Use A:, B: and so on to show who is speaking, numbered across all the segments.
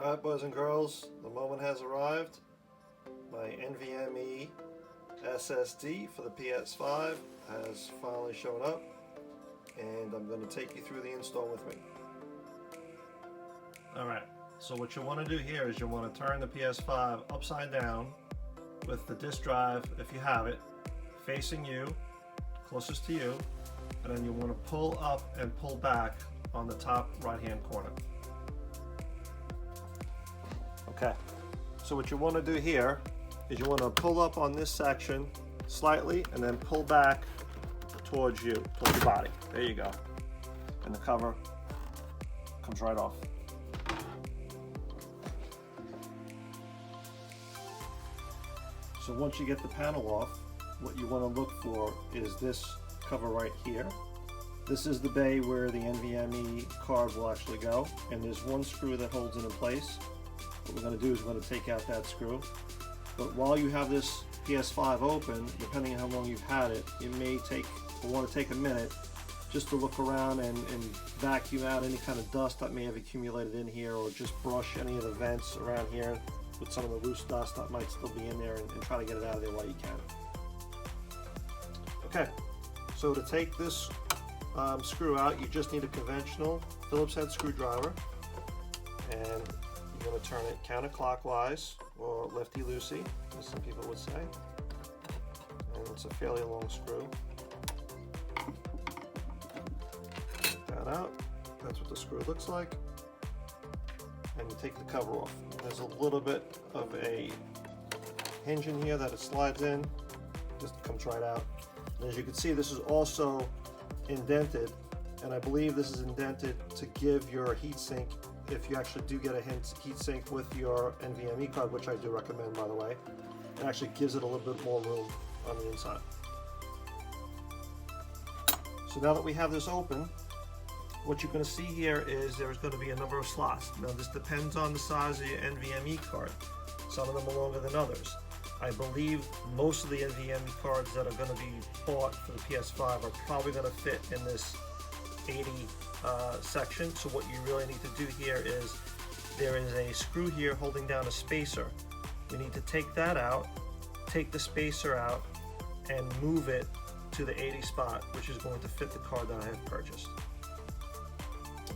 A: Alright, boys and girls, the moment has arrived. My NVMe SSD for the PS5 has finally shown up, and I'm going to take you through the install with me. Alright, so what you want to do here is you want to turn the PS5 upside down with the disk drive, if you have it, facing you, closest to you, and then you want to pull up and pull back on the top right hand corner. Okay, so what you want to do here is you want to pull up on this section slightly and then pull back towards you, towards your body. There you go. And the cover comes right off. So once you get the panel off, what you want to look for is this cover right here. This is the bay where the NVMe card will actually go, and there's one screw that holds it in place. What we're going to do is we're going to take out that screw. But while you have this PS5 open, depending on how long you've had it, you may want to take a minute just to look around and vacuum out any kind of dust that may have accumulated in here, or just brush any of the vents around here with some of the loose dust that might still be in there, and try to get it out of there while you can. Okay, so to take this screw out, you just need a conventional Phillips head screwdriver, and you're going to turn it counterclockwise, or lefty-loosey, as some people would say. And it's a fairly long screw. Take that out. That's what the screw looks like. And you take the cover off. There's a little bit of a hinge in here that it slides in. Just comes right out. And as you can see, this is also indented, and I believe this is indented to give your heatsink, if you actually do get a heatsink with your NVMe card, which I do recommend, by the way, it actually gives it a little bit more room on the inside. So now that we have this open, what you're going to see here is there's going to be a number of slots. Now this depends on the size of your NVMe card. Some of them are longer than others. I believe most of the NVMe cards that are going to be bought for the PS5 are probably going to fit in this 80 section. So what you really need to do here is there is a screw here holding down a spacer. We need to take that out, take the spacer out, and move it to the 80 spot, which is going to fit the card that I have purchased.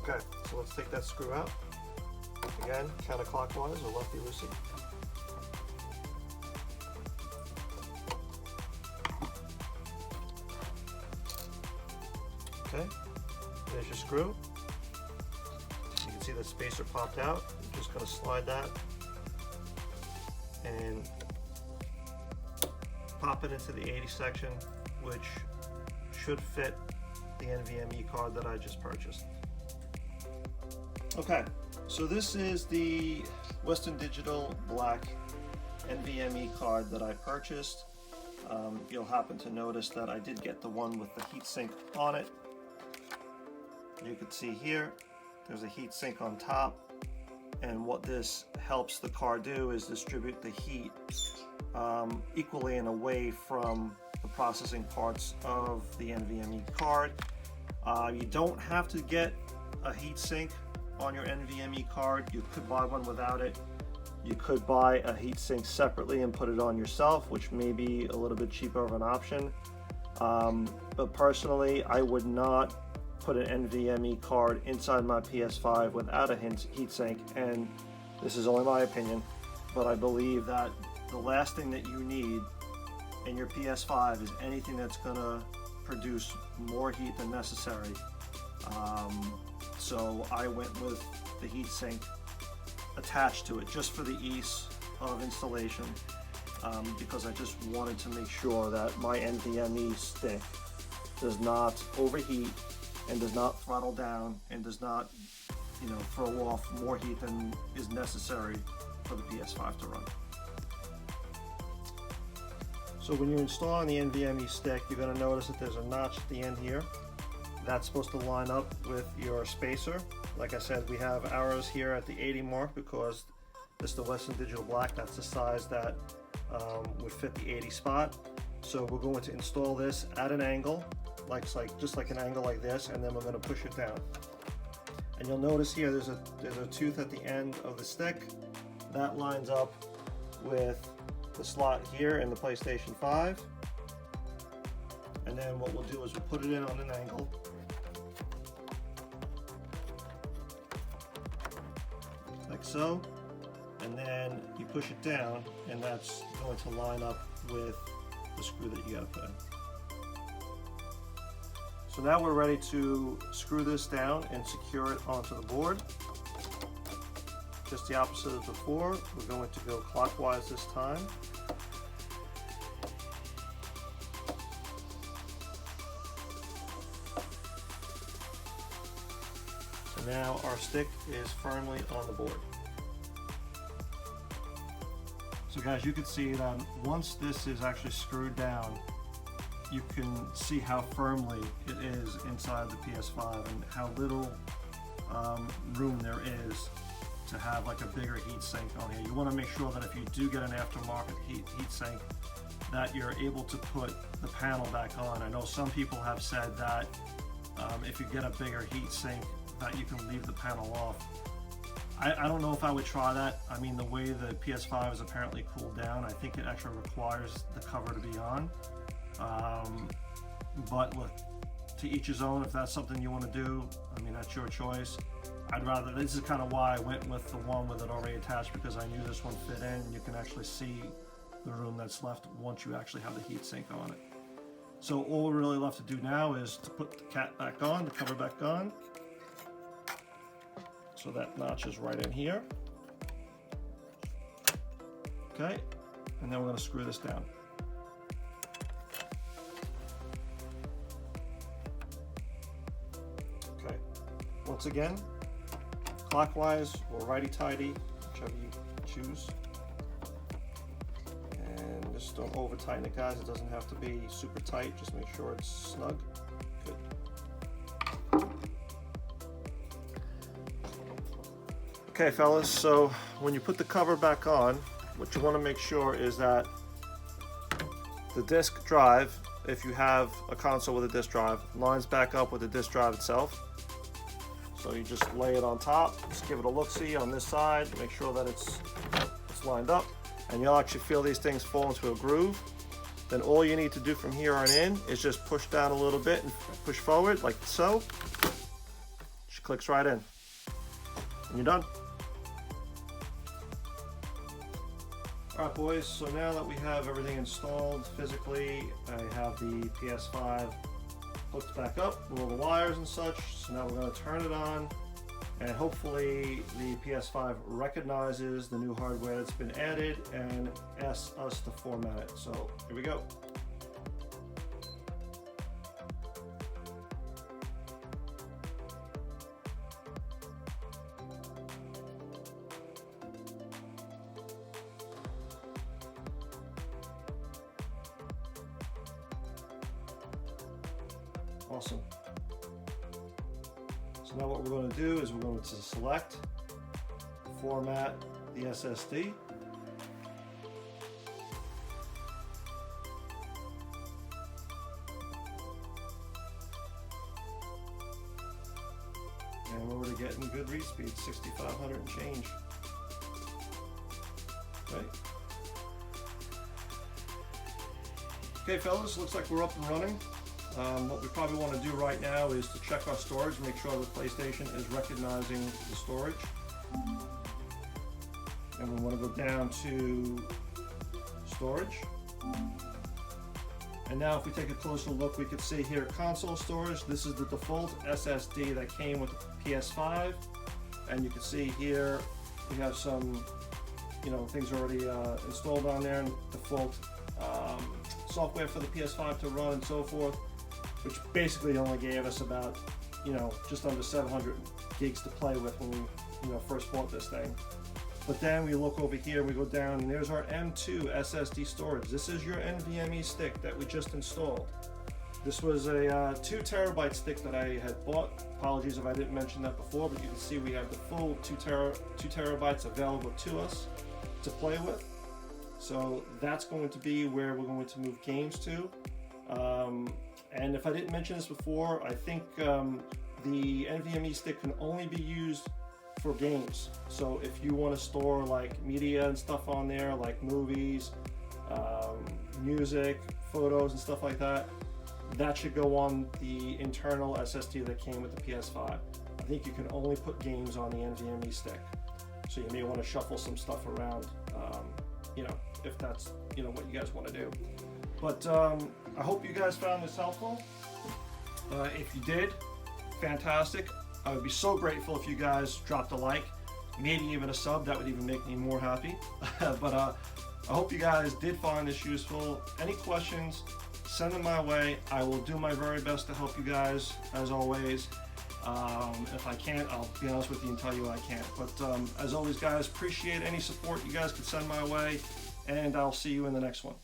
A: Okay, so let's take that screw out. Again, counterclockwise or lefty-loosey. Okay, there's your screw. You can see the spacer popped out. I'm just going to slide that and pop it into the 80 section, which should fit the NVMe card that I just purchased. Okay, so this is the Western Digital black NVMe card that I purchased. You'll happen to notice that I did get the one with the heatsink on it. You can see here, there's a heat sink on top, and what this helps the card do is distribute the heat equally and away from the processing parts of the NVMe card. You don't have to get a heat sink on your NVMe card. You could buy one without it. You could buy a heat sink separately and put it on yourself, which may be a little bit cheaper of an option. But personally, I would not put an NVMe card inside my PS5 without a heatsink, and this is only my opinion, but I believe that the last thing that you need in your PS5 is anything that's going to produce more heat than necessary. So I went with the heatsink attached to it just for the ease of installation, because I just wanted to make sure that my NVMe stick does not overheat and does not throttle down and does not, throw off more heat than is necessary for the PS5 to run. So when you're installing the NVMe stick, you're going to notice that there's a notch at the end here. That's supposed to line up with your spacer. Like I said, we have arrows here at the 80 mark because this is the Western Digital Black. That's the size that would fit the 80 spot. So we're going to install this at an angle, just like an angle like this, and then we're going to push it down. And you'll notice here there's a tooth at the end of the stick that lines up with the slot here in the PlayStation 5. And then what we'll do is we'll put it in on an angle. Like so. And then you push it down, and that's going to line up with the screw that you gotta put in. So now we're ready to screw this down and secure it onto the board. Just the opposite of before, we're going to go clockwise this time. So now our stick is firmly on the board. So guys, you can see that once this is actually screwed down, you can see how firmly it is inside the PS5 and how little room there is to have like a bigger heat sink on here. You want to make sure that if you do get an aftermarket heat sink, that you're able to put the panel back on. I know some people have said that if you get a bigger heat sink, that you can leave the panel off. I don't know if I would try that. I mean, the way the PS5 is apparently cooled down, I think it actually requires the cover to be on. But look, to each his own. If that's something you want to do, I mean, that's your choice. I'd rather, this is kind of why I went with the one with it already attached, because I knew this one fit in. You can actually see the room that's left once you actually have the heat sink on it. So all we're really left to do now is to put the cap back on, the cover back on. So that notch is right in here. Okay, and then we're going to screw this down. Okay, once again, clockwise or righty-tighty, whichever you choose. And just don't over tighten it, guys. It doesn't have to be super tight, just make sure it's snug. Good. Okay fellas, so when you put the cover back on, what you want to make sure is that the disk drive, if you have a console with a disk drive, lines back up with the disk drive itself. So you just lay it on top, just give it a look-see on this side, make sure that it's lined up, and you'll actually feel these things fall into a groove. Then all you need to do from here on in is just push down a little bit and push forward like so. Just clicks right in. And you're done. Alright boys, so now that we have everything installed physically, I have the PS5 hooked back up with all the wires and such. So now we're going to turn it on, and hopefully the PS5 recognizes the new hardware that's been added and asks us to format it. So here we go. Awesome. So now what we're going to do is we're going to select, format the SSD. And we're already getting good read speed, 6,500 and change. Okay. Okay fellas, looks like we're up and running. What we probably want to do right now is to check our storage, make sure the PlayStation is recognizing the storage. And we want to go down to storage. And now if we take a closer look, we can see here console storage. This is the default SSD that came with the PS5. And you can see here we have some, things already installed on there, and default software for the PS5 to run and so forth, which basically only gave us about, just under 700 gigs to play with when we, first bought this thing. But then we look over here, we go down, and there's our M2 SSD storage. This is your NVMe stick that we just installed. This was a 2 terabyte stick that I had bought. Apologies if I didn't mention that before, but you can see we have the full 2 terabytes available to us to play with. So that's going to be where we're going to move games to. And if I didn't mention this before, I think the NVMe stick can only be used for games. So if you want to store like media and stuff on there, like movies, music, photos and stuff like that, that should go on the internal SSD that came with the PS5. I think you can only put games on the NVMe stick. So you may want to shuffle some stuff around, if that's, what you guys want to do. But I hope you guys found this helpful. If you did, fantastic. I would be so grateful if you guys dropped a like, maybe even a sub. That would even make me more happy. But I hope you guys did find this useful. Any questions, send them my way. I will do my very best to help you guys, as always. If I can't, I'll be honest with you and tell you I can't. But as always, guys, appreciate any support you guys could send my way, and I'll see you in the next one.